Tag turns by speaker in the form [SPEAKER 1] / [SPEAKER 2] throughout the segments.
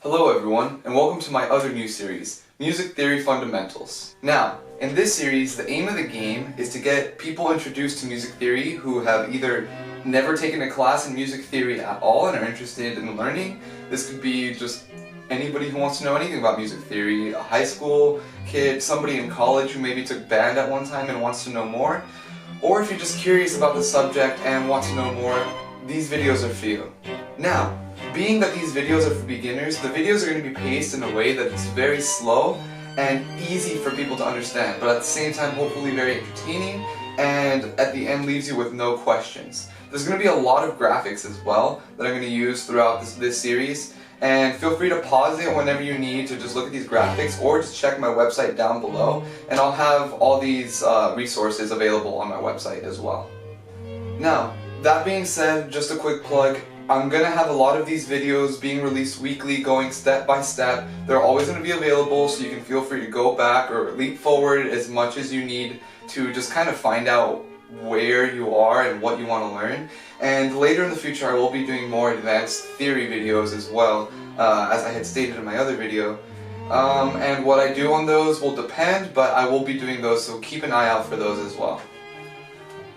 [SPEAKER 1] Hello everyone, and welcome to my other new series, Music Theory Fundamentals. Now, in this series, the aim of the game is to get people introduced to music theory who have either never taken a class in music theory at all and are interested in learning. This could be just anybody who wants to know anything about music theory, a high school kid, somebody in college who maybe took band at one time and wants to know more, or if you're just curious about the subject and want to know more, these videos are for you. Now, being that these videos are for beginners, the videos are going to be paced in a way that it's very slow and easy for people to understand, but at the same time hopefully very entertaining, and at the end leaves you with no questions. There's going to be a lot of graphics as well that I'm going to use throughout this series, and feel free to pause it whenever you need to just look at these graphics, or just check my website down below, and I'll have all these resources available on my website as well. Now, that being said, just a quick plug. I'm going to have a lot of these videos being released weekly, going step by step. They're always going to be available, so you can feel free to go back or leap forward as much as you need to just kind of find out where you are and what you want to learn. And later in the future I will be doing more advanced theory videos as well, as I had stated in my other video. And what I do on those will depend, but I will be doing those, so keep an eye out for those as well.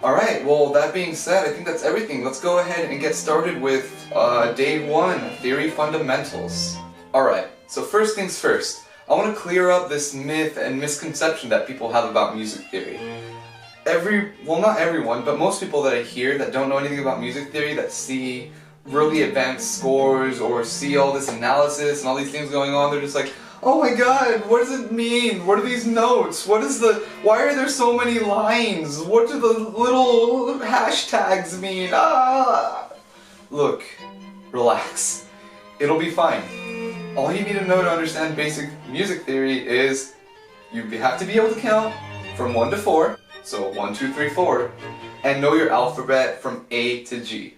[SPEAKER 1] Alright, well that being said, I think that's everything. Let's go ahead and get started with day 1, Theory Fundamentals. Alright, so first things first, I want to clear up this myth and misconception that people have about music theory. Well, not everyone, but most people that I hear that don't know anything about music theory, that see really advanced scores or see all this analysis and all these things going on, they're just like, oh my god, what does it mean? What are these notes? Why are there so many lines? What do the little hashtags mean? Look, relax. It'll be fine. All you need to know to understand basic music theory is you have to be able to count from 1 to 4, so 1, 2, 3, 4, and know your alphabet from A to G.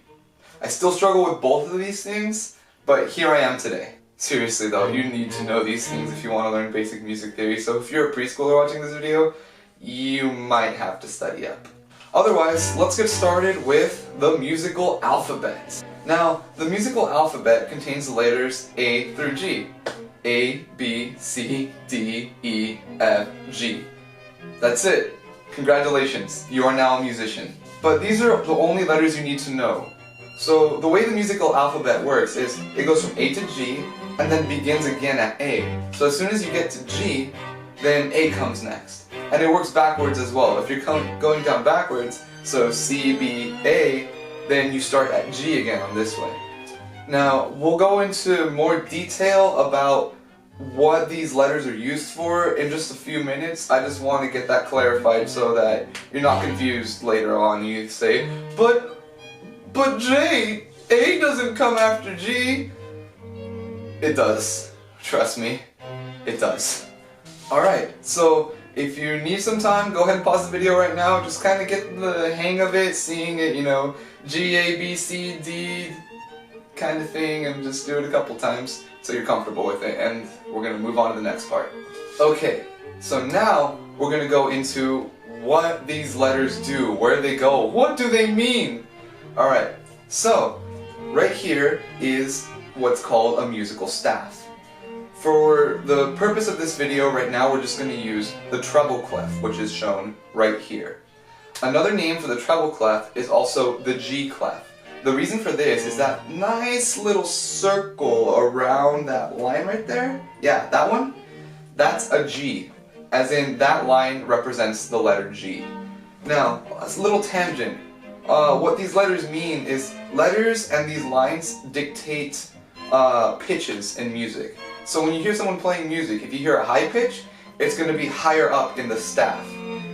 [SPEAKER 1] I still struggle with both of these things, but here I am today. Seriously though, you need to know these things if you want to learn basic music theory, so if you're a preschooler watching this video, you might have to study up. Otherwise, let's get started with the musical alphabet. Now, the musical alphabet contains the letters A through G. A, B, C, D, E, F, G. That's it. Congratulations, you are now a musician. But these are the only letters you need to know. So the way the musical alphabet works is it goes from A to G and then begins again at A. So as soon as you get to G, then A comes next. And it works backwards as well. If you're going down backwards, so C, B, A, then you start at G again on this way. Now, we'll go into more detail about what these letters are used for in just a few minutes. I just want to get that clarified so that you're not confused later on. You say, But Jay, A doesn't come after G. It does. Trust me. It does. Alright, so if you need some time, go ahead and pause the video right now. Just kind of get the hang of it, seeing it, G, A, B, C, D kind of thing, and just do it a couple times so you're comfortable with it, and we're going to move on to the next part. Okay, so now we're going to go into what these letters do, where they go, what do they mean? Alright, so right here is what's called a musical staff. For the purpose of this video right now, we're just going to use the treble clef, which is shown right here. Another name for the treble clef is also the G clef. The reason for this is that nice little circle around that line right there. Yeah, that one. That's a G, as in that line represents the letter G. Now, a little tangent. What these letters mean is letters and these lines dictate pitches in music. So when you hear someone playing music, if you hear a high pitch, it's going to be higher up in the staff.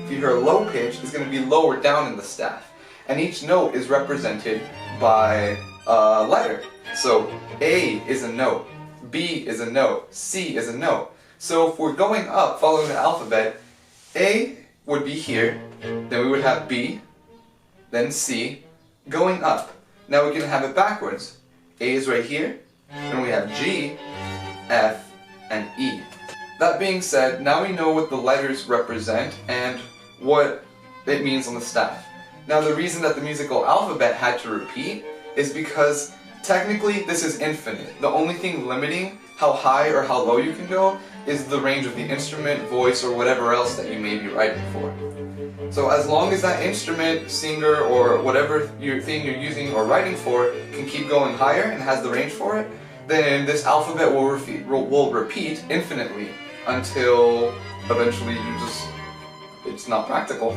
[SPEAKER 1] If you hear a low pitch, it's going to be lower down in the staff. And each note is represented by a letter. So A is a note, B is a note, C is a note. So if we're going up following the alphabet, A would be here, then we would have B, then C, going up. Now we can have it backwards. A is right here, then we have G, F, and E. That being said, now we know what the letters represent and what it means on the staff. Now the reason that the musical alphabet had to repeat is because Technically, this is infinite. The only thing limiting how high or how low you can go is the range of the instrument, voice, or whatever else that you may be writing for. So as long as that instrument, singer, or whatever thing you're using or writing for can keep going higher and has the range for it, then this alphabet will repeat infinitely until eventually it's not practical.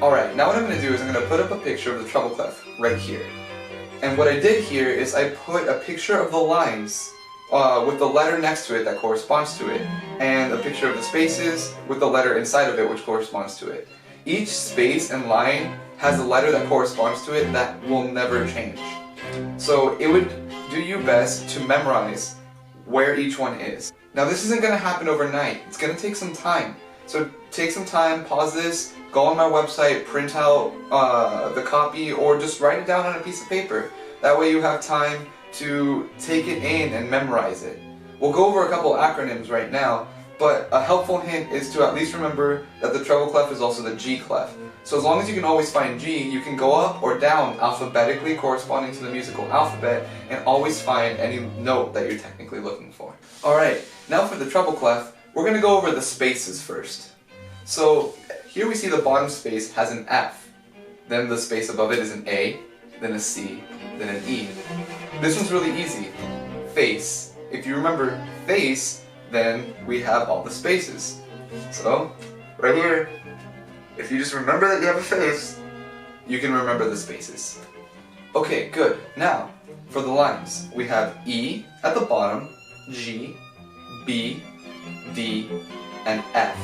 [SPEAKER 1] Alright, now what I'm going to do is I'm going to put up a picture of the treble clef right here. And what I did here is I put a picture of the lines with the letter next to it that corresponds to it, and a picture of the spaces with the letter inside of it which corresponds to it. Each space and line has a letter that corresponds to it that will never change. So it would do you best to memorize where each one is. Now this isn't going to happen overnight. It's going to take some time. So take some time, pause this, go on my website, print out the copy, or just write it down on a piece of paper. That way you have time to take it in and memorize it. We'll go over a couple acronyms right now, but a helpful hint is to at least remember that the treble clef is also the G clef. So as long as you can always find G, you can go up or down alphabetically corresponding to the musical alphabet and always find any note that you're technically looking for. Alright, now for the treble clef, we're going to go over the spaces first. So here we see the bottom space has an F, then the space above it is an A, then a C, then an E. This one's really easy. Face. If you remember face, then we have all the spaces. So, right here, if you just remember that you have a face, you can remember the spaces. Okay, good. Now, for the lines, we have E at the bottom, G, B, D, and F.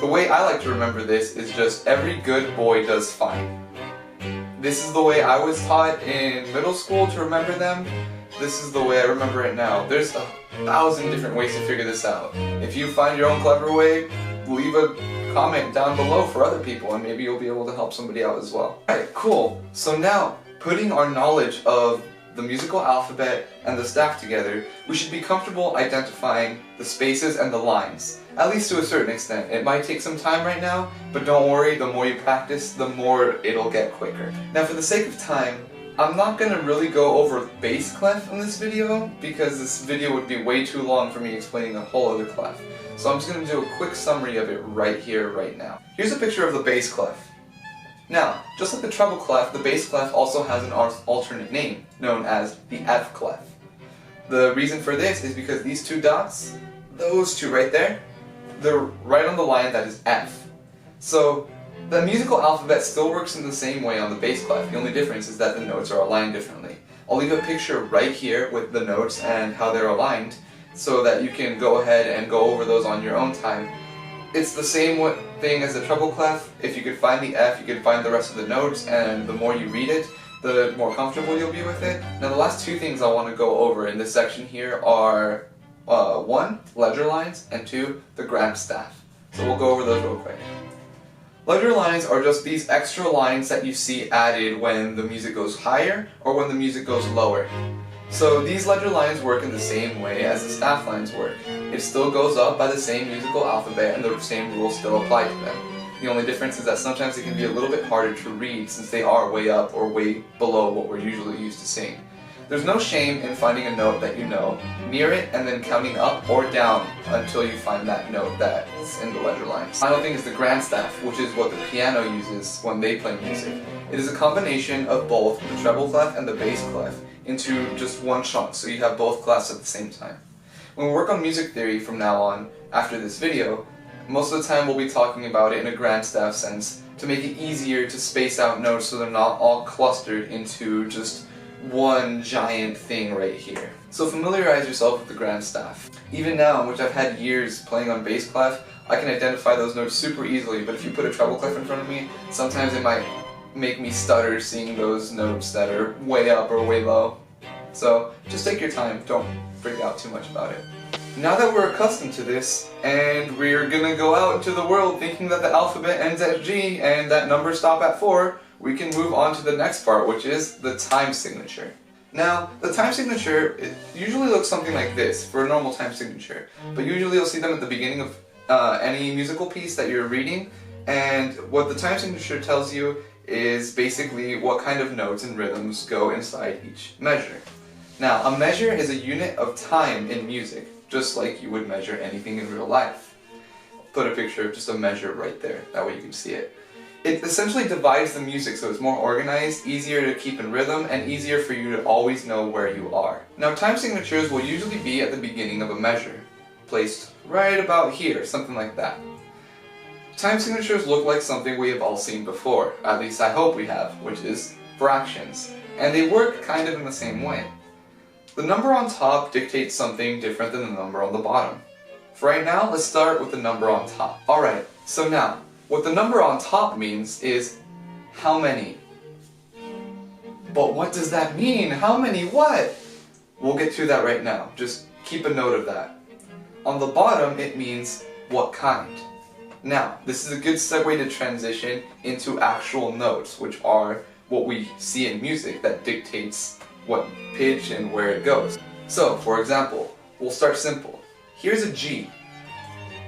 [SPEAKER 1] The way I like to remember this is just every good boy does fine. This is the way I was taught in middle school to remember them. This is the way I remember it now. There's 1,000 different ways to figure this out. If you find your own clever way, leave a comment down below for other people and maybe you'll be able to help somebody out as well. Alright, cool. So now, putting our knowledge of the musical alphabet and the staff together, we should be comfortable identifying the spaces and the lines. At least to a certain extent. It might take some time right now, but don't worry, the more you practice, the more it'll get quicker. Now for the sake of time, I'm not going to really go over bass clef in this video, because this video would be way too long for me explaining a whole other clef. So I'm just going to do a quick summary of it right here, right now. Here's a picture of the bass clef. Now, just like the treble clef, the bass clef also has an alternate name, known as the F clef. The reason for this is because these two dots, those two right there, they're right on the line that is F. So, the musical alphabet still works in the same way on the bass clef. The only difference is that the notes are aligned differently. I'll leave a picture right here with the notes and how they're aligned so that you can go ahead and go over those on your own time. It's the same thing as the treble clef. If you could find the F, you could find the rest of the notes, and the more you read it, the more comfortable you'll be with it. Now the last two things I want to go over in this section here are 1, ledger lines, and 2, the grand staff. So we'll go over those real quick. Ledger lines are just these extra lines that you see added when the music goes higher or when the music goes lower. So these ledger lines work in the same way as the staff lines work. It still goes up by the same musical alphabet and the same rules still apply to them. The only difference is that sometimes it can be a little bit harder to read since they are way up or way below what we're usually used to seeing. There's no shame in finding a note that you know, near it, and then counting up or down until you find that note that's in the ledger lines. Final thing is the grand staff, which is what the piano uses when they play music. It is a combination of both the treble clef and the bass clef into just one chunk, so you have both clefs at the same time. When we work on music theory from now on, after this video, most of the time we'll be talking about it in a grand staff sense to make it easier to space out notes so they're not all clustered into just one giant thing right here. So familiarize yourself with the grand staff. Even now, which I've had years playing on bass clef, I can identify those notes super easily, but if you put a treble clef in front of me, sometimes it might make me stutter seeing those notes that are way up or way low. So just take your time, don't freak out too much about it. Now that we're accustomed to this, and we're gonna go out into the world thinking that the alphabet ends at G and that numbers stop at 4, we can move on to the next part, which is the time signature. Now, the time signature, it usually looks something like this for a normal time signature, but usually you'll see them at the beginning of any musical piece that you're reading, and what the time signature tells you is basically what kind of notes and rhythms go inside each measure. Now, a measure is a unit of time in music, just like you would measure anything in real life. I'll put a picture of just a measure right there, that way you can see it. It essentially divides the music so it's more organized, easier to keep in rhythm, and easier for you to always know where you are. Now, time signatures will usually be at the beginning of a measure, placed right about here, something like that. Time signatures look like something we have all seen before, at least I hope we have, which is fractions, and they work kind of in the same way. The number on top dictates something different than the number on the bottom. For right now, let's start with the number on top. Alright, so now, what the number on top means is how many. But what does that mean? How many what? We'll get to that right now, just keep a note of that. On the bottom, it means what kind. Now, this is a good segue to transition into actual notes, which are what we see in music that dictates what pitch and where it goes. So, for example, we'll start simple. Here's a G,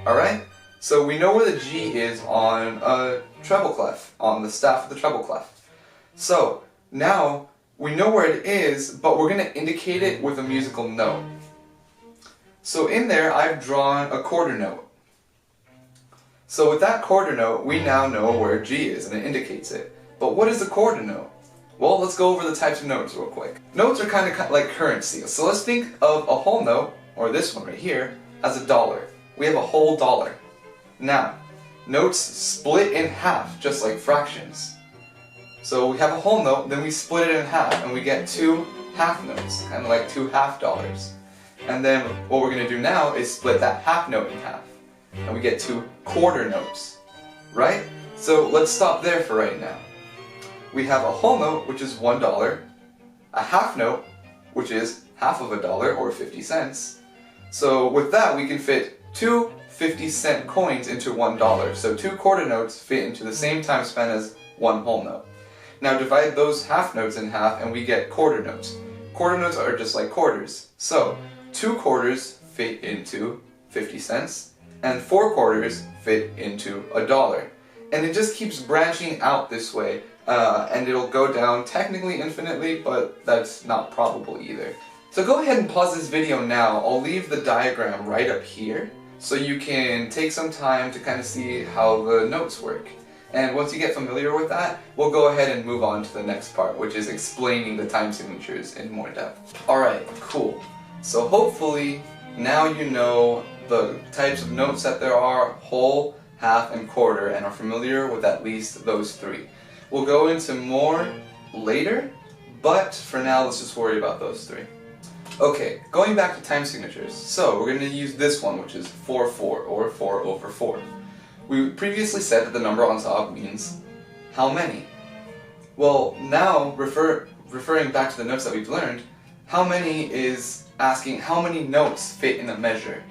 [SPEAKER 1] alright? So we know where the G is on a treble clef, on the staff of the treble clef. So, now, we know where it is, but we're going to indicate it with a musical note. So in there, I've drawn a quarter note. So with that quarter note, we now know where G is, and it indicates it. But what is a quarter note? Well, let's go over the types of notes real quick. Notes are kind of like currency. So let's think of a whole note, or this one right here, as a dollar. We have a whole dollar. Now, notes split in half, just like fractions. So we have a whole note, then we split it in half, and we get two half notes, kind of like two half dollars. And then what we're going to do now is split that half note in half, and we get two quarter notes, right? So let's stop there for right now. We have a whole note, which is $1, a half note, which is half of a dollar, or 50 cents. So with that, we can fit two 50-cent coins into $1. So two quarter notes fit into the same time span as one whole note. Now divide those half notes in half, and we get quarter notes. Quarter notes are just like quarters. So two quarters fit into 50 cents, and four quarters fit into a dollar. And it just keeps branching out this way. And it'll go down technically infinitely, but that's not probable either. So go ahead and pause this video now. I'll leave the diagram right up here so you can take some time to kind of see how the notes work. And once you get familiar with that, we'll go ahead and move on to the next part, which is explaining the time signatures in more depth. Alright, cool. So hopefully now you know the types of notes that there are, whole, half, and quarter, and are familiar with at least those three. We'll go into more later, but for now let's just worry about those three. Okay, going back to time signatures. So we're going to use this one, which is 4/4, or 4 over 4. We previously said that the number on top means how many. Well, now referring back to the notes that we've learned, how many is asking how many notes fit in a measure.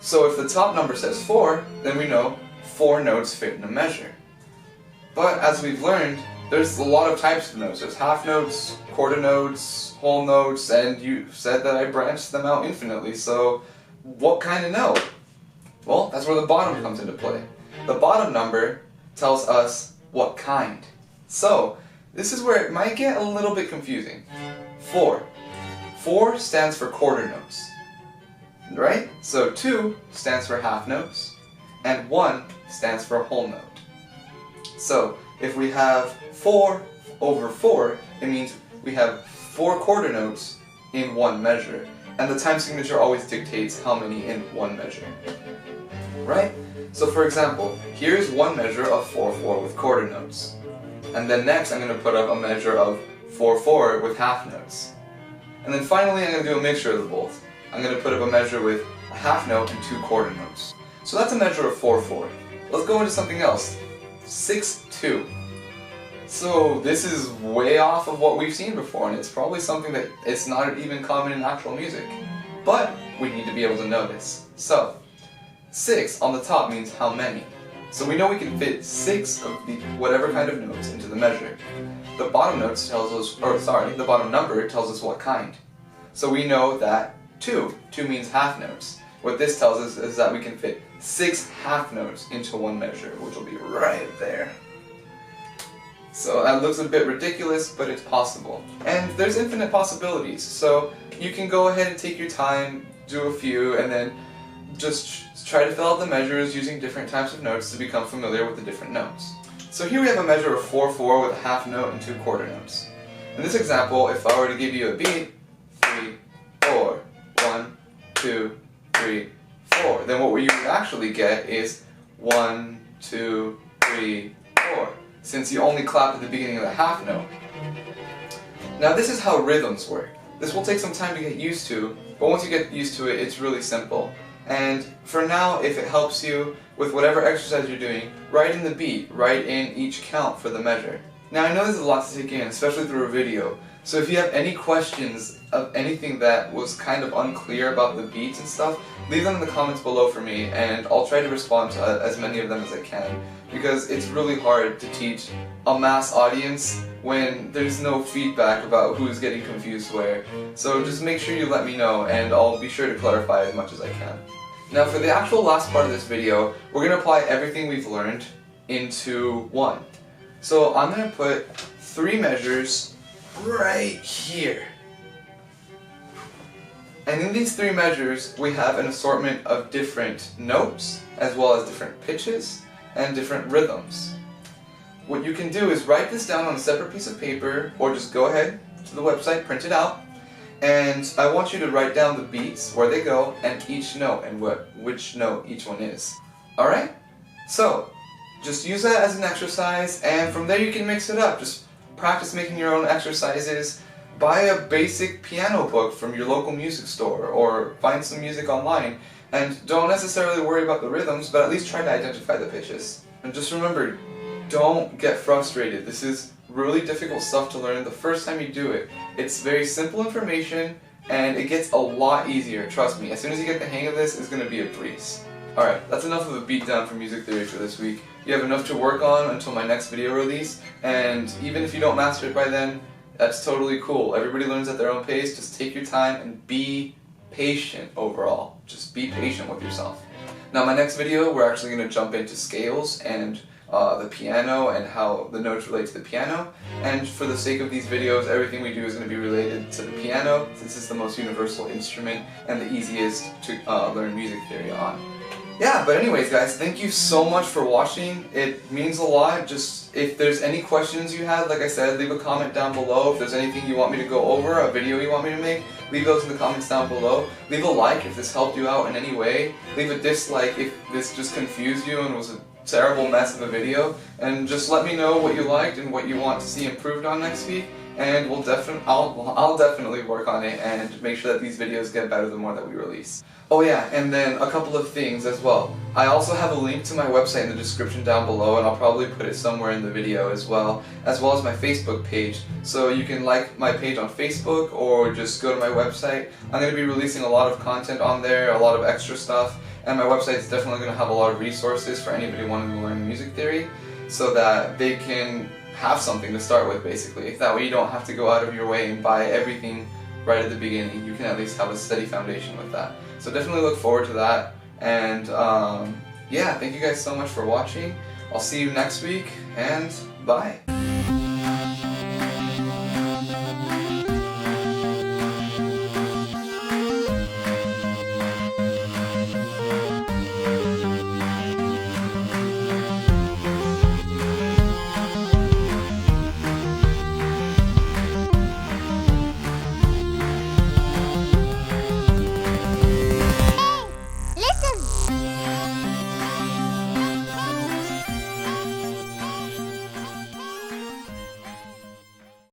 [SPEAKER 1] So if the top number says 4, then we know 4 notes fit in a measure. But as we've learned, there's a lot of types of notes. There's half notes, quarter notes, whole notes, and you said that I branched them out infinitely, so what kind of note? Well, that's where the bottom comes into play. The bottom number tells us what kind. So, this is where it might get a little bit confusing. 4. 4 stands for quarter notes, right? So 2 stands for half notes, and 1 stands for whole note. So, if we have 4 over 4, it means we have 4 quarter notes in one measure. And the time signature always dictates how many in one measure. Right? So for example, here's one measure of 4/4 with quarter notes. And then next I'm going to put up a measure of 4/4 with half notes. And then finally I'm going to do a mixture of the both. I'm going to put up a measure with a half note and 2 quarter notes. So that's a measure of 4/4. Let's go into something else. 6/2. So this is way off of what we've seen before, and it's probably something that it's not even common in actual music. But we need to be able to notice. So 6 on the top means how many. So we know we can fit 6 of the whatever kind of notes into the measure. The bottom notes tells us, the bottom number tells us what kind. So we know that 2 means half notes. What this tells us is that we can fit 6 half notes into one measure, which will be right there. So that looks a bit ridiculous, but it's possible. And there's infinite possibilities, so you can go ahead and take your time, do a few, and then just try to fill out the measures using different types of notes to become familiar with the different notes. So here we have a measure of 4/4 with a half note and 2 quarter notes. In this example, if I were to give you a beat, 3, 4, 1, 2, 3, 4, then what you would actually get is 1, 2, 3, 4, since you only clap at the beginning of the half note. Now this is how rhythms work. This will take some time to get used to, but once you get used to it, it's really simple. And for now, if it helps you with whatever exercise you're doing, write in the beat, write in each count for the measure. Now I know this is a lot to take in, especially through a video, so if you have any questions of anything that was kind of unclear about the beats and stuff, leave them in the comments below for me, and I'll try to respond to as many of them as I can, because it's really hard to teach a mass audience when there's no feedback about who's getting confused where. So just make sure you let me know, and I'll be sure to clarify as much as I can. Now for the actual last part of this video, we're going to apply everything we've learned into one. So I'm going to put 3 measures right here. And in these 3 measures, we have an assortment of different notes, as well as different pitches, and different rhythms. What you can do is write this down on a separate piece of paper, or just go ahead to the website, print it out, and I want you to write down the beats, where they go, and each note, and which note each one is. Alright? So, just use that as an exercise, and from there you can mix it up. Just practice making your own exercises. Buy a basic piano book from your local music store, or find some music online, and don't necessarily worry about the rhythms, but at least try to identify the pitches. And just remember, don't get frustrated. This is really difficult stuff to learn the first time you do it. It's very simple information, and it gets a lot easier, trust me. As soon as you get the hang of this, it's going to be a breeze. Alright, that's enough of a beatdown for music theory for this week. You have enough to work on until my next video release, and even if you don't master it by then, that's totally cool. Everybody learns at their own pace. Just take your time and be patient overall. Just be patient with yourself. Now my next video, we're actually going to jump into scales and the piano and how the notes relate to the piano. And for the sake of these videos, everything we do is going to be related to the piano, since it's the most universal instrument and the easiest to learn music theory on. Yeah, but anyways guys, thank you so much for watching. It means a lot. Just if there's any questions you had, like I said, leave a comment down below. If there's anything you want me to go over, a video you want me to make, leave those in the comments down below. Leave a like if this helped you out in any way. Leave a dislike if this just confused you and was a terrible mess of a video. And just let me know what you liked and what you want to see improved on next week. And I'll definitely work on it and make sure that these videos get better the more that we release. Oh yeah, and then a couple of things as well. I also have a link to my website in the description down below, and I'll probably put it somewhere in the video as well as my Facebook page. So you can like my page on Facebook or just go to my website. I'm going to be releasing a lot of content on there, a lot of extra stuff, and my website is definitely going to have a lot of resources for anybody wanting to learn music theory so that they can have something to start with, basically. That way you don't have to go out of your way and buy everything right at the beginning. You can at least have a steady foundation with that. So definitely look forward to that. And yeah, thank you guys so much for watching. I'll see you next week, and bye.